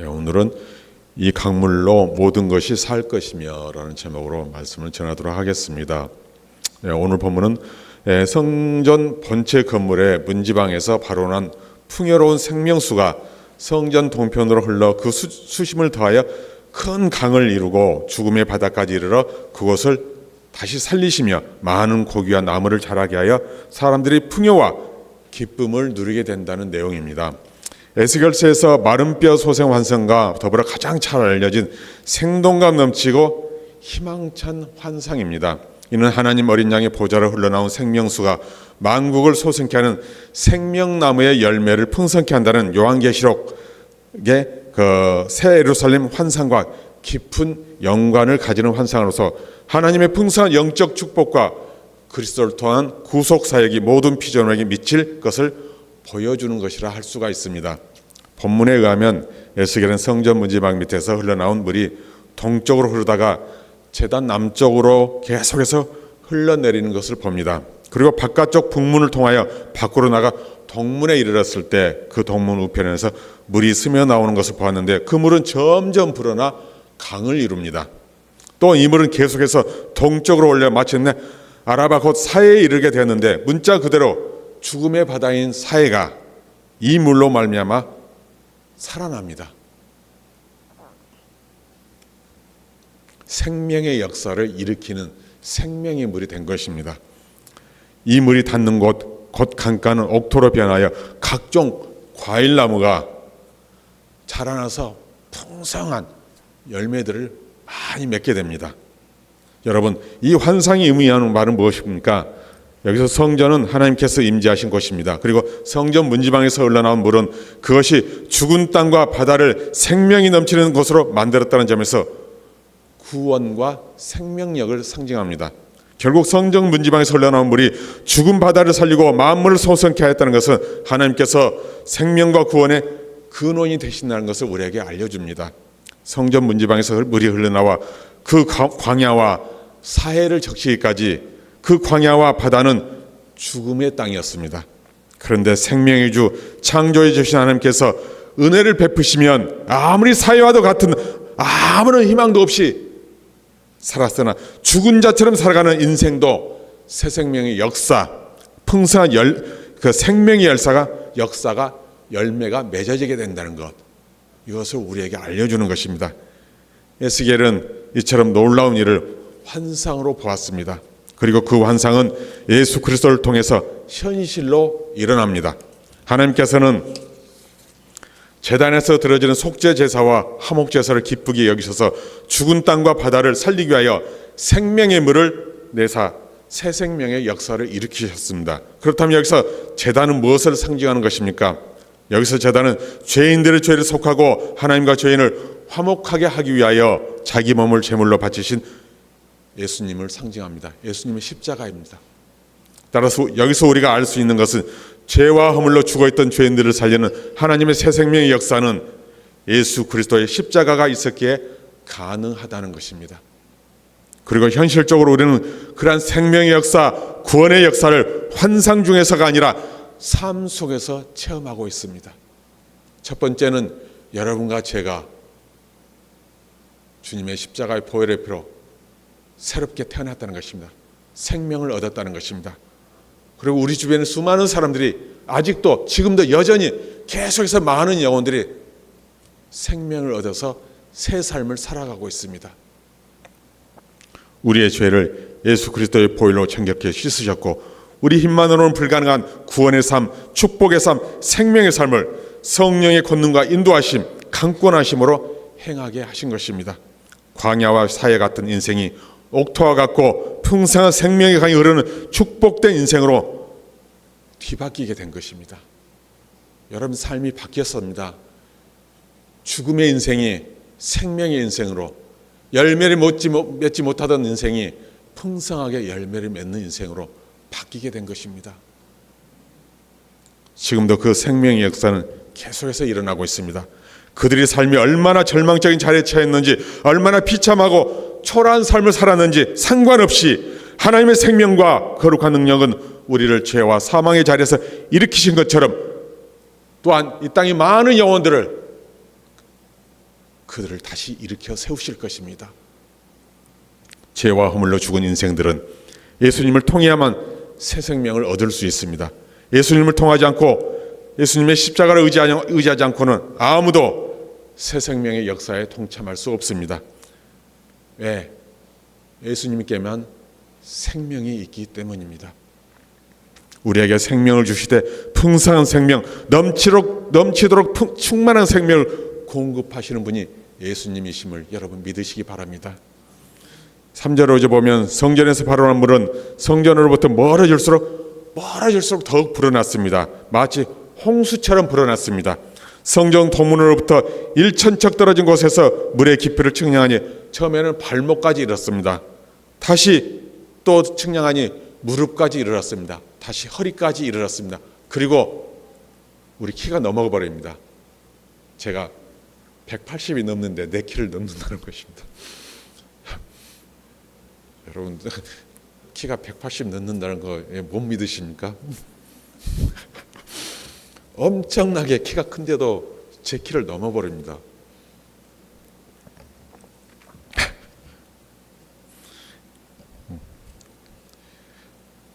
오늘은 이 강물로 모든 것이 살 것이며 라는 제목으로 말씀을 전하도록 하겠습니다. 오늘 본문은 성전 본체 건물의 문지방에서 발원한 풍요로운 생명수가 성전 동편으로 흘러 그 수심을 더하여 큰 강을 이루고 죽음의 바다까지 이르러 그곳을 다시 살리시며 많은 고기와 나무를 자라게 하여 사람들이 풍요와 기쁨을 누리게 된다는 내용입니다. 에스겔서에서 마른 뼈 소생 환상과 더불어 가장 잘 알려진 생동감 넘치고 희망찬 환상입니다. 이는 하나님 어린 양의 보좌로 흘러나온 생명수가 만국을 소생케 하는 생명나무의 열매를 풍성케 한다는 요한계시록의 그 새 예루살렘 환상과 깊은 연관을 가지는 환상으로서 하나님의 풍성한 영적 축복과 그리스도를 통한 구속 사역이 모든 피조물에게 미칠 것을 보여주는 것이라 할 수가 있습니다. 본문에 의하면 에스겔은 성전 문지방 밑에서 흘러나온 물이 동쪽으로 흐르다가 제단 남쪽으로 계속해서 흘러내리는 것을 봅니다. 그리고 바깥쪽 북문을 통하여 밖으로 나가 동문에 이르렀을 때 그 동문 우편에서 물이 스며 나오는 것을 보았는데 그 물은 점점 불어나 강을 이룹니다. 또 이 물은 계속해서 동쪽으로 올려 마침내 아라바 곧 사해에 이르게 되었는데 문자 그대로 죽음의 바다인 사해가 이 물로 말미암아 살아납니다. 생명의 역사를 일으키는 생명의 물이 된 것입니다. 이 물이 닿는 곳, 곧 강가는 옥토로 변하여 각종 과일나무가 자라나서 풍성한 열매들을 많이 맺게 됩니다. 여러분, 이 환상이 의미하는 말은 무엇입니까? 여기서 성전은 하나님께서 임재하신 곳입니다. 그리고 성전 문지방에서 흘러나온 물은 그것이 죽은 땅과 바다를 생명이 넘치는 곳으로 만들었다는 점에서 구원과 생명력을 상징합니다. 결국 성전 문지방에서 흘러나온 물이 죽은 바다를 살리고 만물을 소생케 하였다는 것은 하나님께서 생명과 구원의 근원이 되신다는 것을 우리에게 알려줍니다. 성전 문지방에서 물이 흘러나와 그 광야와 사해를 적시기까지 그 광야와 바다는 죽음의 땅이었습니다. 그런데 생명의 주 창조해 주신 하나님께서 은혜를 베푸시면 아무리 사해와도 같은 아무런 희망도 없이 살았으나 죽은 자처럼 살아가는 인생도 새 생명의 역사, 풍성한 그 생명의 역사가 열매가 맺어지게 된다는 것, 이것을 우리에게 알려주는 것입니다. 에스겔은 이처럼 놀라운 일을 환상으로 보았습니다. 그리고 그 환상은 예수 그리스도를 통해서 현실로 일어납니다. 하나님께서는 제단에서 드려지는 속죄 제사와 화목 제사를 기쁘게 여기셔서 죽은 땅과 바다를 살리기 위하여 생명의 물을 내사 새 생명의 역사를 일으키셨습니다. 그렇다면 여기서 제단은 무엇을 상징하는 것입니까? 여기서 제단은 죄인들의 죄를 속하고 하나님과 죄인을 화목하게 하기 위하여 자기 몸을 제물로 바치신 예수님을 상징합니다. 예수님의 십자가입니다. 따라서 여기서 우리가 알 수 있는 것은 죄와 허물로 죽어있던 죄인들을 살리는 하나님의 새 생명의 역사는 예수 그리스도의 십자가가 있었기에 가능하다는 것입니다. 그리고 현실적으로 우리는 그러한 생명의 역사, 구원의 역사를 환상 중에서가 아니라 삶 속에서 체험하고 있습니다. 첫 번째는 여러분과 제가 주님의 십자가의 보혈의 피로 새롭게 태어났다는 것입니다. 생명을 얻었다는 것입니다. 그리고 우리 주변에 수많은 사람들이 아직도 지금도 여전히 계속해서 많은 영혼들이 생명을 얻어서 새 삶을 살아가고 있습니다. 우리의 죄를 예수 그리스도의 보혈로 정결케 씻으셨고 우리 힘만으로는 불가능한 구원의 삶, 축복의 삶, 생명의 삶을 성령의 권능과 인도하심, 강권하심으로 행하게 하신 것입니다. 광야와 사해 같은 인생이 옥토와 같고 풍성한 생명의 강이 흐르는 축복된 인생으로 뒤바뀌게 된 것입니다. 여러분 삶이 바뀌었습니다. 죽음의 인생이 생명의 인생으로, 열매를 맺지 못하던 인생이 풍성하게 열매를 맺는 인생으로 바뀌게 된 것입니다. 지금도 그 생명의 역사는 계속해서 일어나고 있습니다. 그들의 삶이 얼마나 절망적인 자리에 처했는지, 얼마나 비참하고 초라한 삶을 살았는지 상관없이 하나님의 생명과 거룩한 능력은 우리를 죄와 사망의 자리에서 일으키신 것처럼 또한 이 땅의 많은 영혼들을 그들을 다시 일으켜 세우실 것입니다. 죄와 허물로 죽은 인생들은 예수님을 통해야만 새 생명을 얻을 수 있습니다. 예수님을 통하지 않고 예수님의 십자가를 의지하지 않고는 아무도 새 생명의 역사에 동참할 수 없습니다. 왜? 예수님께만 생명이 있기 때문입니다. 우리에게 생명을 주시되 풍성한 생명, 넘치도록 충만한 생명을 공급하시는 분이 예수님이심을 여러분 믿으시기 바랍니다. 3절 5절 보면 성전에서 발원한 물은 성전으로부터 멀어질수록 더욱 불어났습니다. 마치 홍수처럼 불어났습니다. 성전 도문으로부터 1,000척 떨어진 곳에서 물의 깊이를 측량하니 처음에는 발목까지 이르렀습니다. 다시 또 측량하니 무릎까지 이르렀습니다. 다시 허리까지 이르렀습니다. 그리고 우리 키가 넘어가 버립니다. 제가 180이 넘는데 내 키를 넘는다는 것입니다. 여러분 키가 180 넘는다는 거 못 믿으십니까? 엄청나게 키가 큰데도 제 키를 넘어버립니다.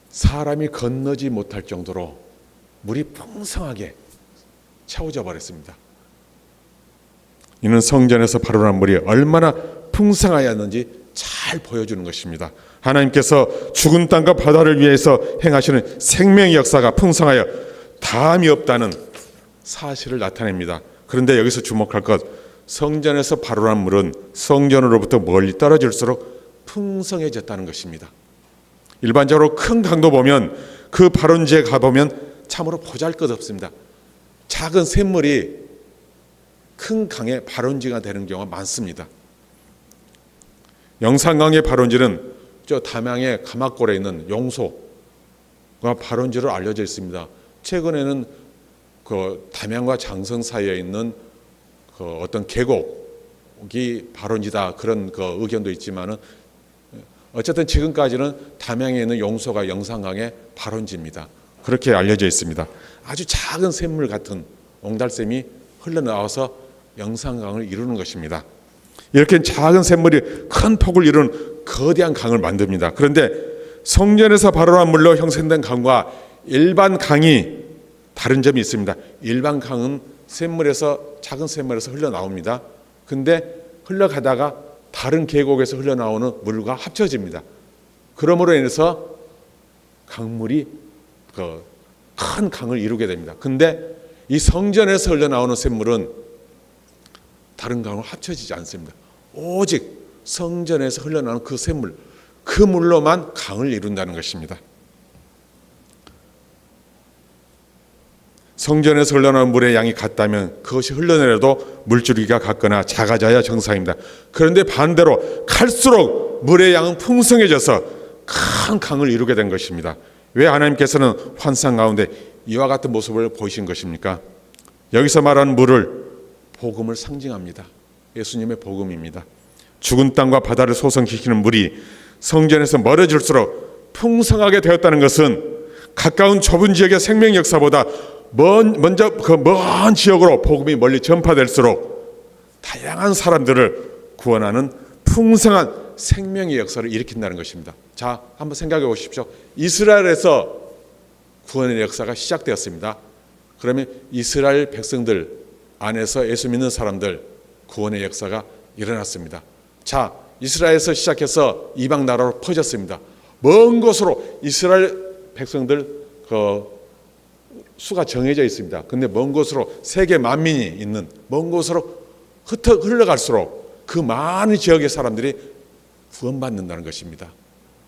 사람이 건너지 못할 정도로 물이 풍성하게 채워져 버렸습니다. 이는 성전에서 발원한 물이 얼마나 풍성하였는지 잘 보여주는 것입니다. 하나님께서 죽은 땅과 바다를 위해서 행하시는 생명의 역사가 풍성하여 다함이 없다는 사실을 나타냅니다. 그런데 여기서 주목할 것, 성전에서 발원한 물은 성전으로부터 멀리 떨어질수록 풍성해졌다는 것입니다. 일반적으로 큰 강도 보면 그 발원지에 가보면 참으로 보잘것없습니다. 작은 샘물이 큰 강의 발원지가 되는 경우가 많습니다. 영산강의 발원지는 저 담양의 가막골에 있는 용소가 발원지로 알려져 있습니다. 최근에는 그 담양과 장성 사이에 있는 그 어떤 계곡이 발원지다 그런 그 의견도 있지만은 어쨌든 지금까지는 담양에 있는 용소가 영산강의 발원지입니다. 그렇게 알려져 있습니다. 아주 작은 샘물 같은 옹달샘이 흘러나와서 영산강을 이루는 것입니다. 이렇게 작은 샘물이 큰 폭을 이루는 거대한 강을 만듭니다. 그런데 성전에서 발원한 물로 형성된 강과 일반 강이 다른 점이 있습니다. 일반 강은 작은 샘물에서 흘러나옵니다. 근데 흘러가다가 다른 계곡에서 흘러나오는 물과 합쳐집니다. 그러므로 인해서 강물이 큰 강을 이루게 됩니다. 근데 이 성전에서 흘러나오는 샘물은 다른 강으로 합쳐지지 않습니다. 오직 성전에서 흘러나오는 그 샘물, 그 물로만 강을 이룬다는 것입니다. 성전에서 흘러나오는 물의 양이 같다면 그것이 흘러내려도 물줄기가 같거나 작아져야 정상입니다. 그런데 반대로 갈수록 물의 양은 풍성해져서 큰 강을 이루게 된 것입니다. 왜 하나님께서는 환상 가운데 이와 같은 모습을 보이신 것입니까? 여기서 말하는 물을 복음을 상징합니다. 예수님의 복음입니다. 죽은 땅과 바다를 소성시키는 물이 성전에서 멀어질수록 풍성하게 되었다는 것은 가까운 좁은 지역의 생명 역사보다 먼저 그 먼 지역으로 복음이 멀리 전파될수록 다양한 사람들을 구원하는 풍성한 생명의 역사를 일으킨다는 것입니다. 자, 한번 생각해 보십시오. 이스라엘에서 구원의 역사가 시작되었습니다. 그러면 이스라엘 백성들 안에서 예수 믿는 사람들 구원의 역사가 일어났습니다. 자, 이스라엘에서 시작해서 이방 나라로 퍼졌습니다. 먼 곳으로 이스라엘 백성들 수가 정해져 있습니다. 근데 먼 곳으로 세계 만민이 있는 먼 곳으로 흘러갈수록 그 많은 지역의 사람들이 구원받는다는 것입니다.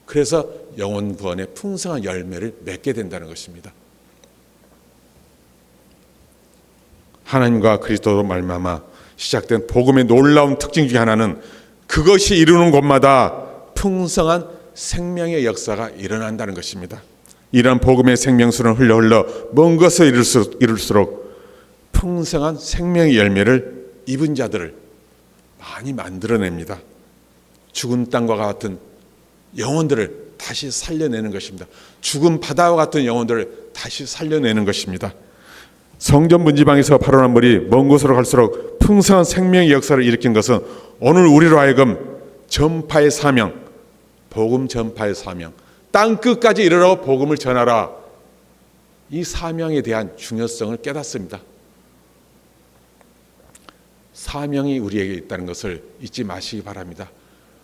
그래서 영혼 구원의 풍성한 열매를 맺게 된다는 것입니다. 하나님과 그리스도로 말미암아 시작된 복음의 놀라운 특징 중에 하나는 그것이 이루는 곳마다 풍성한 생명의 역사가 일어난다는 것입니다. 이러한 복음의 생명수는 흘러 먼 것을 이룰수록 풍성한 생명의 열매를 입은 자들을 많이 만들어냅니다. 죽은 땅과 같은 영혼들을 다시 살려내는 것입니다. 죽은 바다와 같은 영혼들을 다시 살려내는 것입니다. 성전 문지방에서 발원한 물이 먼 곳으로 갈수록 풍성한 생명의 역사를 일으킨 것은 오늘 우리로 하여금 전파의 사명, 복음 전파의 사명, 땅 끝까지 이르러 복음을 전하라, 이 사명에 대한 중요성을 깨닫습니다. 사명이 우리에게 있다는 것을 잊지 마시기 바랍니다.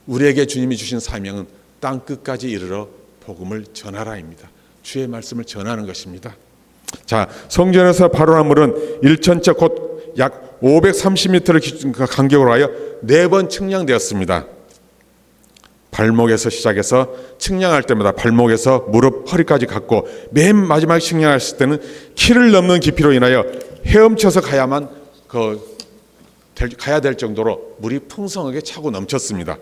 우리에게 주님이 주신 사명은 땅 끝까지 이르러 복음을 전하라입니다. 주의 말씀을 전하는 것입니다. 자, 성전에서 발원한 물은 1천尺곧 약 530m를 간격으로 하여 4번 측량되었습니다. 발목에서 시작해서 측량할 때마다 발목에서 무릎, 허리까지 갔고 맨 마지막 측량했을 때는 키를 넘는 깊이로 인하여 헤엄쳐서 가야 될 정도로 물이 풍성하게 차고 넘쳤습니다.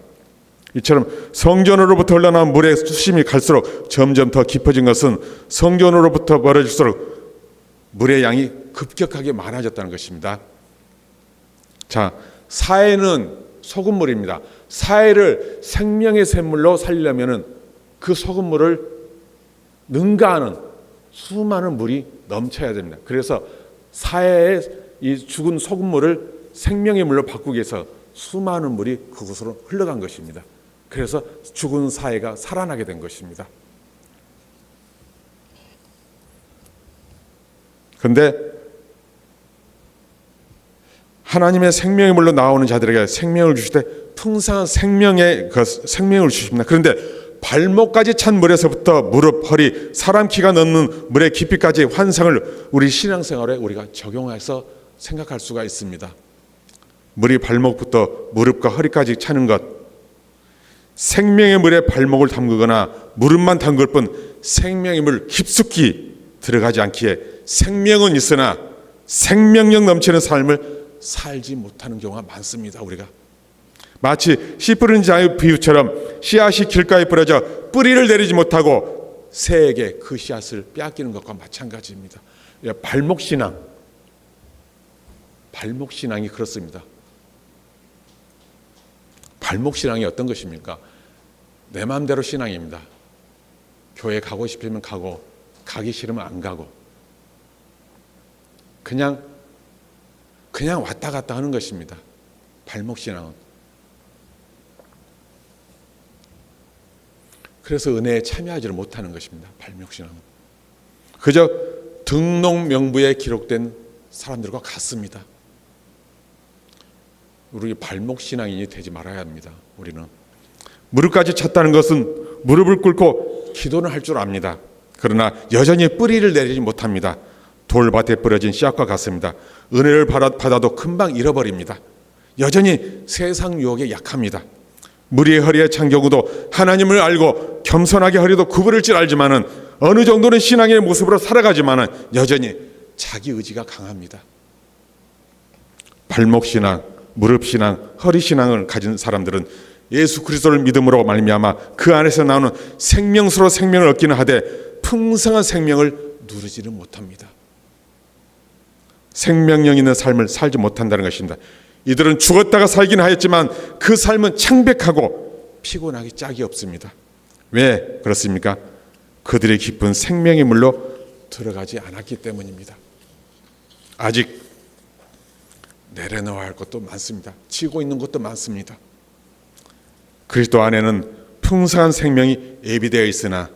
이처럼 성전으로부터 흘러나온 물의 수심이 갈수록 점점 더 깊어진 것은 성전으로부터 멀어질수록 물의 양이 급격하게 많아졌다는 것입니다. 자, 사해는 소금물입니다. 사해를 생명의 샘물로 살리려면 그 소금물을 능가하는 수많은 물이 넘쳐야 됩니다. 그래서 사해의 이 죽은 소금물을 생명의 물로 바꾸기 위해서 수많은 물이 그곳으로 흘러간 것입니다. 그래서 죽은 사해가 살아나게 된 것입니다. 그런데 하나님의 생명의 물로 나오는 자들에게 생명을 주실 때 풍성한 생명을 주십니다. 그런데 발목까지 찬 물에서부터 무릎, 허리, 사람 키가 넘는 물의 깊이까지 환상을 우리 신앙생활에 우리가 적용해서 생각할 수가 있습니다. 물이 발목부터 무릎과 허리까지 차는 것, 생명의 물에 발목을 담그거나 무릎만 담글 뿐 생명의 물 깊숙이 들어가지 않기에 생명은 있으나 생명력 넘치는 삶을 살지 못하는 경우가 많습니다. 우리가 마치 씨 뿌리는 자의 비유처럼 씨앗이 길가에 뿌려져 뿌리를 내리지 못하고 새에게 그 씨앗을 빼앗기는 것과 마찬가지입니다. 발목신앙이 그렇습니다. 발목신앙이 어떤 것입니까? 내 마음대로 신앙입니다. 교회 가고 싶으면 가고 가기 싫으면 안 가고 그냥 왔다 갔다 하는 것입니다. 발목신앙은. 그래서 은혜에 참여하지를 못하는 것입니다. 발목신앙은. 그저 등록 명부에 기록된 사람들과 같습니다. 우리 발목신앙인이 되지 말아야 합니다. 우리는 무릎까지 찼다는 것은 무릎을 꿇고 기도는 할 줄 압니다. 그러나 여전히 뿌리를 내리지 못합니다. 돌밭에 뿌려진 씨앗과 같습니다. 은혜를 받아도 금방 잃어버립니다. 여전히 세상 유혹에 약합니다. 무리의 허리에 찬 경우도 하나님을 알고 겸손하게 허리도 구부릴 줄 알지만은 어느 정도는 신앙의 모습으로 살아가지만은 여전히 자기 의지가 강합니다. 발목신앙, 무릎신앙, 허리신앙을 가진 사람들은 예수 그리스도를 믿음으로 말미암아 그 안에서 나오는 생명수로 생명을 얻기는 하되 풍성한 생명을 누리지는 못합니다. 생명력 있는 삶을 살지 못한다는 것입니다. 이들은 죽었다가 살긴 하였지만 그 삶은 창백하고 피곤하기 짝이 없습니다. 왜 그렇습니까? 그들의 깊은 생명의 물로 들어가지 않았기 때문입니다. 아직 내려놓아야 할 것도 많습니다. 지고 있는 것도 많습니다. 그리스도 안에는 풍성한 생명이 예비되어 있으나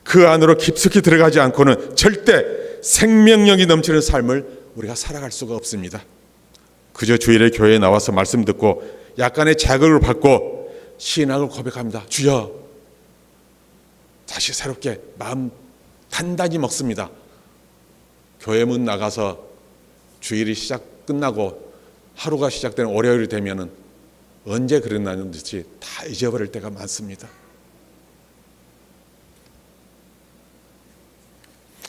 그 안으로 깊숙이 들어가지 않고는 절대 생명력이 넘치는 삶을 우리가 살아갈 수가 없습니다. 그저 주일에 교회에 나와서 말씀 듣고 약간의 자극을 받고 신앙을 고백합니다. 주여, 다시 새롭게 마음 단단히 먹습니다. 교회 문 나가서 주일이 끝나고 하루가 시작되는 월요일이 되면은 언제 그랬나는 듯이 다 잊어버릴 때가 많습니다.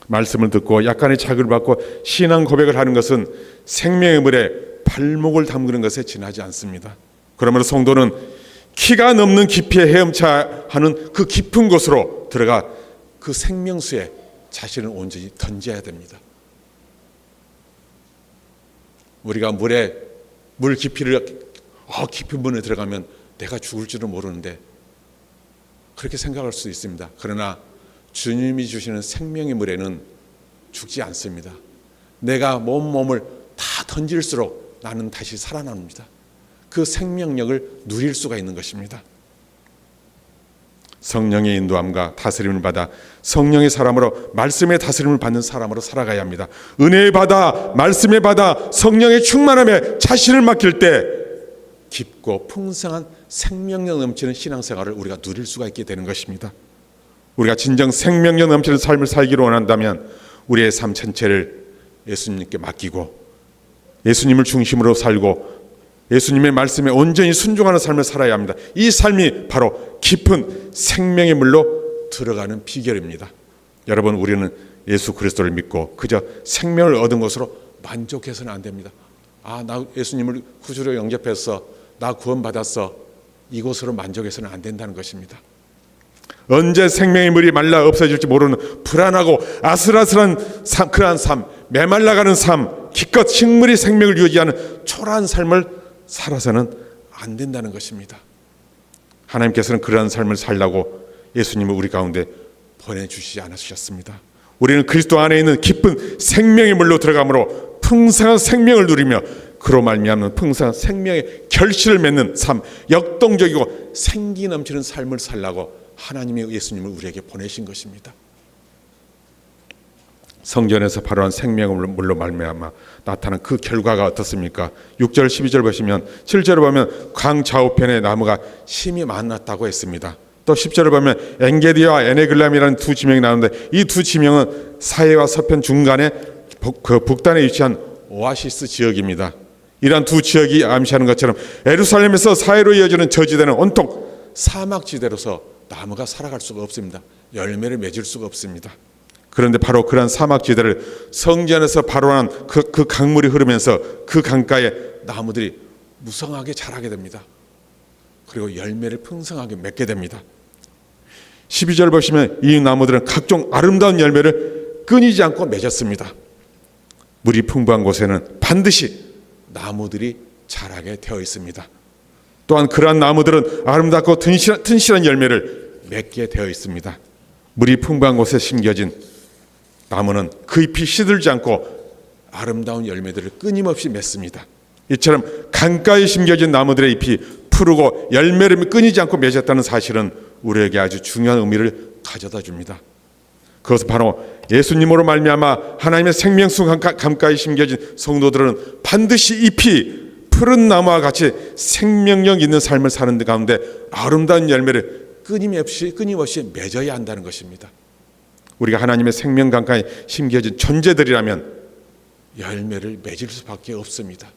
말씀을 듣고 약간의 자극을 받고 신앙 고백을 하는 것은 생명의 물에 발목을 담그는 것에 지나지 않습니다. 그러므로 성도는 키가 넘는 깊이에 헤엄쳐야 하는 그 깊은 곳으로 들어가 그 생명수에 자신을 온전히 던져야 됩니다. 우리가 물 깊이를 깊은 물에 들어가면 내가 죽을 줄은 모르는데 그렇게 생각할 수 있습니다. 그러나 주님이 주시는 생명의 물에는 죽지 않습니다. 내가 몸을 다 던질수록 나는 다시 살아납니다. 그 생명력을 누릴 수가 있는 것입니다. 성령의 인도함과 다스림을 받아 성령의 사람으로, 말씀의 다스림을 받는 사람으로 살아가야 합니다. 은혜의 바다, 말씀의 바다, 성령의 충만함에 자신을 맡길 때 깊고 풍성한 생명력 넘치는 신앙생활을 우리가 누릴 수가 있게 되는 것입니다. 우리가 진정 생명력 넘치는 삶을 살기를 원한다면 우리의 삶 전체를 예수님께 맡기고 예수님을 중심으로 살고 예수님의 말씀에 온전히 순종하는 삶을 살아야 합니다. 이 삶이 바로 깊은 생명의 물로 들어가는 비결입니다. 여러분, 우리는 예수 그리스도를 믿고 그저 생명을 얻은 것으로 만족해서는 안 됩니다. 나 예수님을 구주로 영접했어, 나 구원받았어, 이것으로 만족해서는 안 된다는 것입니다. 언제 생명의 물이 말라 없어질지 모르는 불안하고 아슬아슬한 삶, 그러한 삶, 메말라가는 삶, 기껏 식물이 생명을 유지하는 초라한 삶을 살아서는 안 된다는 것입니다. 하나님께서는 그러한 삶을 살라고 예수님을 우리 가운데 보내주시지 않으셨습니다. 우리는 그리스도 안에 있는 깊은 생명의 물로 들어가므로 풍성한 생명을 누리며 그로 말미암는 풍성한 생명의 결실을 맺는 삶, 역동적이고 생기 넘치는 삶을 살라고 하나님의 예수님을 우리에게 보내신 것입니다. 성전에서 발효한 생명의 물로 말미암아 나타난 그 결과가 어떻습니까? 6절 12절 보시면, 7절을 보면 강 좌우편에 나무가 심이 많았다고 했습니다. 또 10절을 보면 엔게디와 에네글람이라는 두 지명이 나오는데 이 두 지명은 사해와 서편 중간에 그 북단에 위치한 오아시스 지역입니다. 이러한 두 지역이 암시하는 것처럼 예루살렘에서 사해로 이어지는 저지대는 온통 사막지대로서 나무가 살아갈 수가 없습니다. 열매를 맺을 수가 없습니다. 그런데 바로 그러한 사막지대를 성전에서 발원한 그 강물이 흐르면서 그 강가에 나무들이 무성하게 자라게 됩니다. 그리고 열매를 풍성하게 맺게 됩니다. 12절 보시면 이 나무들은 각종 아름다운 열매를 끊이지 않고 맺었습니다. 물이 풍부한 곳에는 반드시 나무들이 자라게 되어 있습니다. 또한 그러한 나무들은 아름답고 튼실한 열매를 맺게 되어 있습니다. 물이 풍부한 곳에 심겨진 나무는 그 잎이 시들지 않고 아름다운 열매들을 끊임없이 맺습니다. 이처럼 강가에 심겨진 나무들의 잎이 푸르고 열매를 끊이지 않고 맺었다는 사실은 우리에게 아주 중요한 의미를 가져다 줍니다. 그것은 바로 예수님으로 말미암아 하나님의 생명수 강가에 심겨진 성도들은 반드시 잎이 푸른 나무와 같이 생명력 있는 삶을 사는 데 가운데 아름다운 열매를 끊임없이 맺어야 한다는 것입니다. 우리가 하나님의 생명 강가에 심겨진 존재들이라면 열매를 맺을 수밖에 없습니다.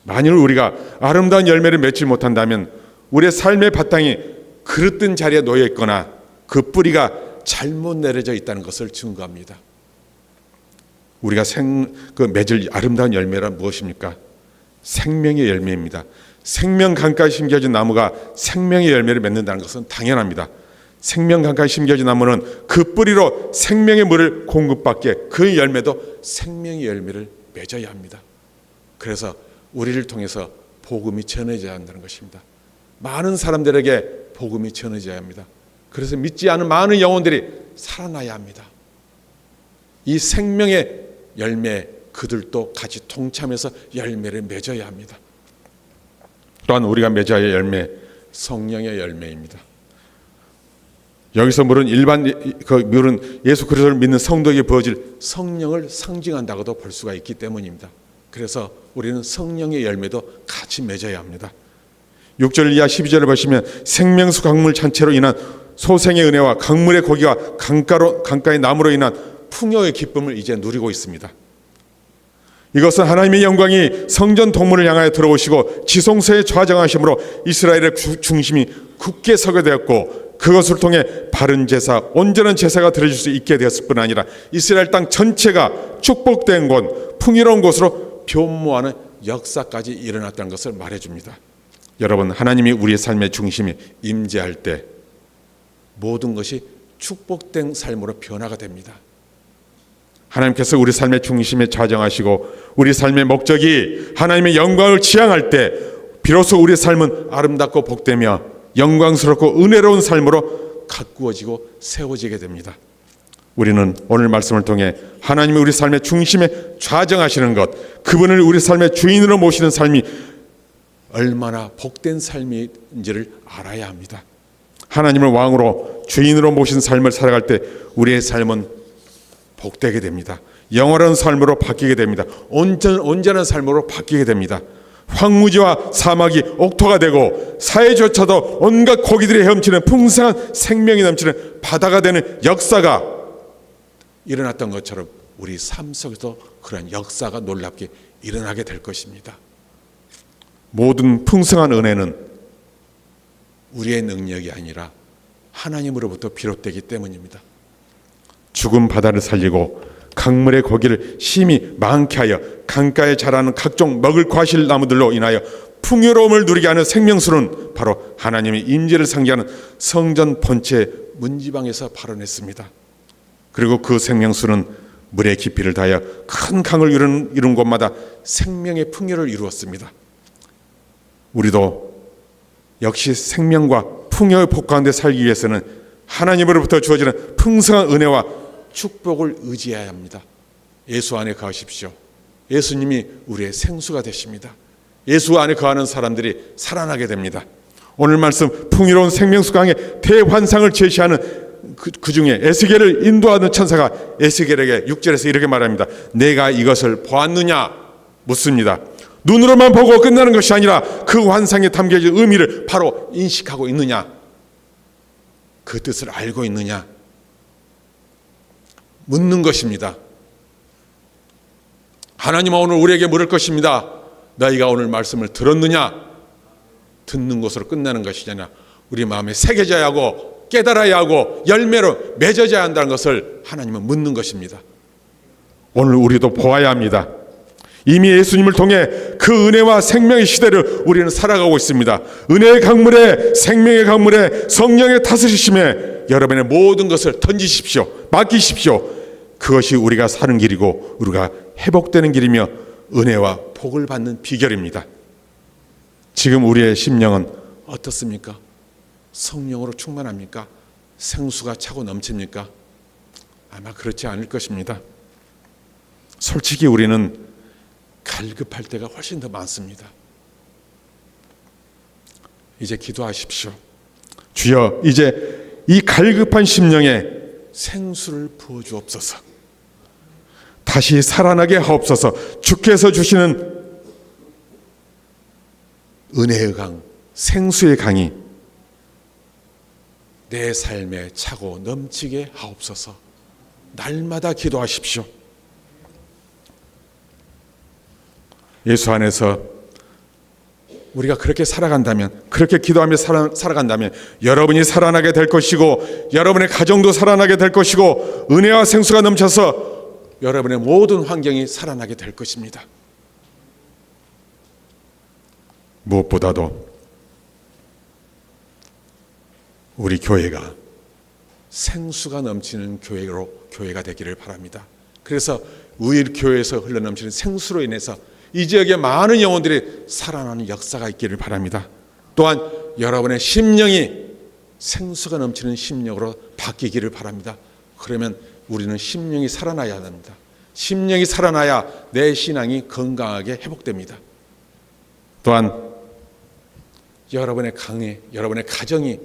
만일 우리가 아름다운 열매를 맺지 못한다면 우리의 삶의 바탕이 그릇된 자리에 놓여 있거나 그 뿌리가 잘못 내려져 있다는 것을 증거합니다. 우리가 맺을 아름다운 열매란 무엇입니까? 생명의 열매입니다. 생명 강가에 심겨진 나무가 생명의 열매를 맺는다는 것은 당연합니다. 생명 강가에 심겨진 나무는 그 뿌리로 생명의 물을 공급받게 그 열매도 생명의 열매를 맺어야 합니다. 그래서 우리를 통해서 복음이 전해져야 한다는 것입니다. 많은 사람들에게 복음이 전해져야 합니다. 그래서 믿지 않은 많은 영혼들이 살아나야 합니다. 이 생명의 열매 그들도 같이 동참해서 열매를 맺어야 합니다. 또한 우리가 맺어야 할 열매, 성령의 열매입니다. 여기서 물은 물은 예수 그리스도를 믿는 성도에게 부어질 성령을 상징한다고도 볼 수가 있기 때문입니다. 그래서 우리는 성령의 열매도 같이 맺어야 합니다. 6절 이하 12절을 보시면 생명수 강물 잔체로 인한 소생의 은혜와 강물의 고기와 강가의 나무로 인한 풍요의 기쁨을 이제 누리고 있습니다. 이것은 하나님의 영광이 성전 동문을 향하여 들어오시고 지성소에 좌정하심으로 이스라엘의 중심이 굳게 서게 되었고 그것을 통해 바른 제사, 온전한 제사가 드려질 수 있게 되었을 뿐 아니라 이스라엘 땅 전체가 축복된 곳, 풍요로운 곳으로 변모하는 역사까지 일어났다는 것을 말해줍니다. 여러분, 하나님이 우리의 삶의 중심에 임재할 때 모든 것이 축복된 삶으로 변화가 됩니다. 하나님께서 우리 삶의 중심에 좌정하시고 우리 삶의 목적이 하나님의 영광을 지향할 때 비로소 우리의 삶은 아름답고 복되며 영광스럽고 은혜로운 삶으로 가꾸어지고 세워지게 됩니다. 우리는 오늘 말씀을 통해 하나님이 우리 삶의 중심에 좌정하시는 것, 그분을 우리 삶의 주인으로 모시는 삶이 얼마나 복된 삶인지를 알아야 합니다. 하나님을 왕으로 주인으로 모신 삶을 살아갈 때 우리의 삶은 복되게 됩니다. 영원한 삶으로 바뀌게 됩니다. 온전한 삶으로 바뀌게 됩니다. 황무지와 사막이 옥토가 되고 사해조차도 온갖 고기들이 헤엄치는 풍성한 생명이 넘치는 바다가 되는 역사가 일어났던 것처럼 우리 삶 속에서 그런 역사가 놀랍게 일어나게 될 것입니다. 모든 풍성한 은혜는 우리의 능력이 아니라 하나님으로부터 비롯되기 때문입니다. 죽은 바다를 살리고 강물의 고기를 심히 많게 하여 강가에 자라는 각종 먹을 과실 나무들로 인하여 풍요로움을 누리게 하는 생명수는 바로 하나님의 임재를 상기하는 성전 본체 문지방에서 발원했습니다. 그리고 그 생명수는 물의 깊이를 다하여 큰 강을 이룬 곳마다 생명의 풍요를 이루었습니다. 우리도 역시 생명과 풍요의 복 가운데 살기 위해서는 하나님으로부터 주어지는 풍성한 은혜와 축복을 의지해야 합니다. 예수 안에 거하십시오. 예수님이 우리의 생수가 되십니다. 예수 안에 거하는 사람들이 살아나게 됩니다. 오늘 말씀 풍요로운 생명수 강의 대환상을 제시하는 그 중에 에스겔을 인도하는 천사가 에스겔에게 6절에서 이렇게 말합니다. 내가 이것을 보았느냐 묻습니다. 눈으로만 보고 끝나는 것이 아니라 그 환상에 담겨진 의미를 바로 인식하고 있느냐, 그 뜻을 알고 있느냐 묻는 것입니다. 하나님은 오늘 우리에게 물을 것입니다. 너희가 오늘 말씀을 들었느냐? 듣는 것으로 끝나는 것이 아니라 우리 마음에 새겨져야 하고 깨달아야 하고 열매로 맺어져야 한다는 것을 하나님은 묻는 것입니다. 오늘 우리도 보아야 합니다. 이미 예수님을 통해 그 은혜와 생명의 시대를 우리는 살아가고 있습니다. 은혜의 강물에 생명의 강물에 성령의 다스리심에 여러분의 모든 것을 던지십시오. 맡기십시오. 그것이 우리가 사는 길이고 우리가 회복되는 길이며 은혜와 복을 받는 비결입니다. 지금 우리의 심령은 어떻습니까? 성령으로 충만합니까? 생수가 차고 넘칩니까? 아마 그렇지 않을 것입니다. 솔직히 우리는 갈급할 때가 훨씬 더 많습니다. 이제 기도하십시오. 주여, 이제 이 갈급한 심령에 생수를 부어주옵소서. 다시 살아나게 하옵소서. 주께서 주시는 은혜의 강, 생수의 강이 내 삶에 차고 넘치게 하옵소서. 날마다 기도하십시오. 예수 안에서 우리가 그렇게 살아간다면, 그렇게 기도하며 살아간다면 여러분이 살아나게 될 것이고 여러분의 가정도 살아나게 될 것이고 은혜와 생수가 넘쳐서 여러분의 모든 환경이 살아나게 될 것입니다. 무엇보다도 우리 교회가 생수가 넘치는 교회가 되기를 바랍니다. 그래서 우리 교회에서 흘러넘치는 생수로 인해서 이 지역에 많은 영혼들이 살아나는 역사가 있기를 바랍니다. 또한 여러분의 심령이 생수가 넘치는 심령으로 바뀌기를 바랍니다. 그러면 우리는 심령이 살아나야 합니다. 심령이 살아나야 내 신앙이 건강하게 회복됩니다. 또한 여러분의 가정이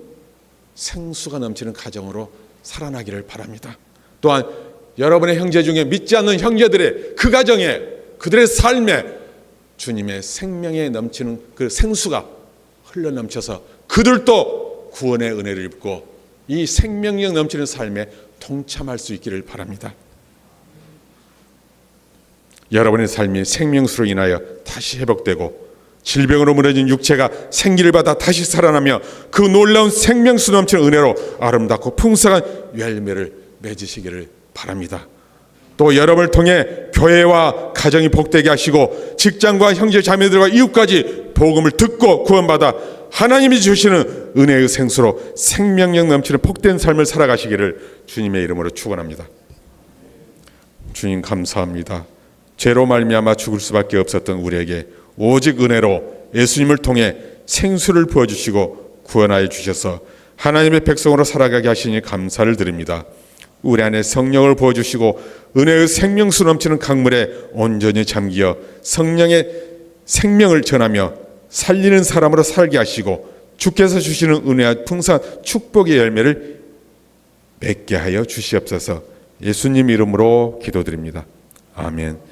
생수가 넘치는 가정으로 살아나기를 바랍니다. 또한 여러분의 형제 중에 믿지 않는 형제들의 그 가정에, 그들의 삶에 주님의 생명에 넘치는 그 생수가 흘러넘쳐서 그들도 구원의 은혜를 입고 이 생명력 넘치는 삶에 동참할 수 있기를 바랍니다. 여러분의 삶이 생명수로 인하여 다시 회복되고 질병으로 무너진 육체가 생기를 받아 다시 살아나며 그 놀라운 생명수 넘치는 은혜로 아름답고 풍성한 열매를 맺으시기를 바랍니다. 또 여러분을 통해 교회와 가정이 복되게 하시고 직장과 형제 자매들과 이웃까지 복음을 듣고 구원받아 하나님이 주시는 은혜의 생수로 생명력 넘치는 복된 삶을 살아가시기를 주님의 이름으로 축원합니다. 주님 감사합니다. 죄로 말미암아 죽을 수밖에 없었던 우리에게 오직 은혜로 예수님을 통해 생수를 부어주시고 구원하여 주셔서 하나님의 백성으로 살아가게 하시니 감사를 드립니다. 우리 안에 성령을 부어주시고 은혜의 생명수 넘치는 강물에 온전히 잠기어 성령의 생명을 전하며 살리는 사람으로 살게 하시고 주께서 주시는 은혜와 풍성한 축복의 열매를 맺게 하여 주시옵소서. 예수님 이름으로 기도드립니다. 아멘.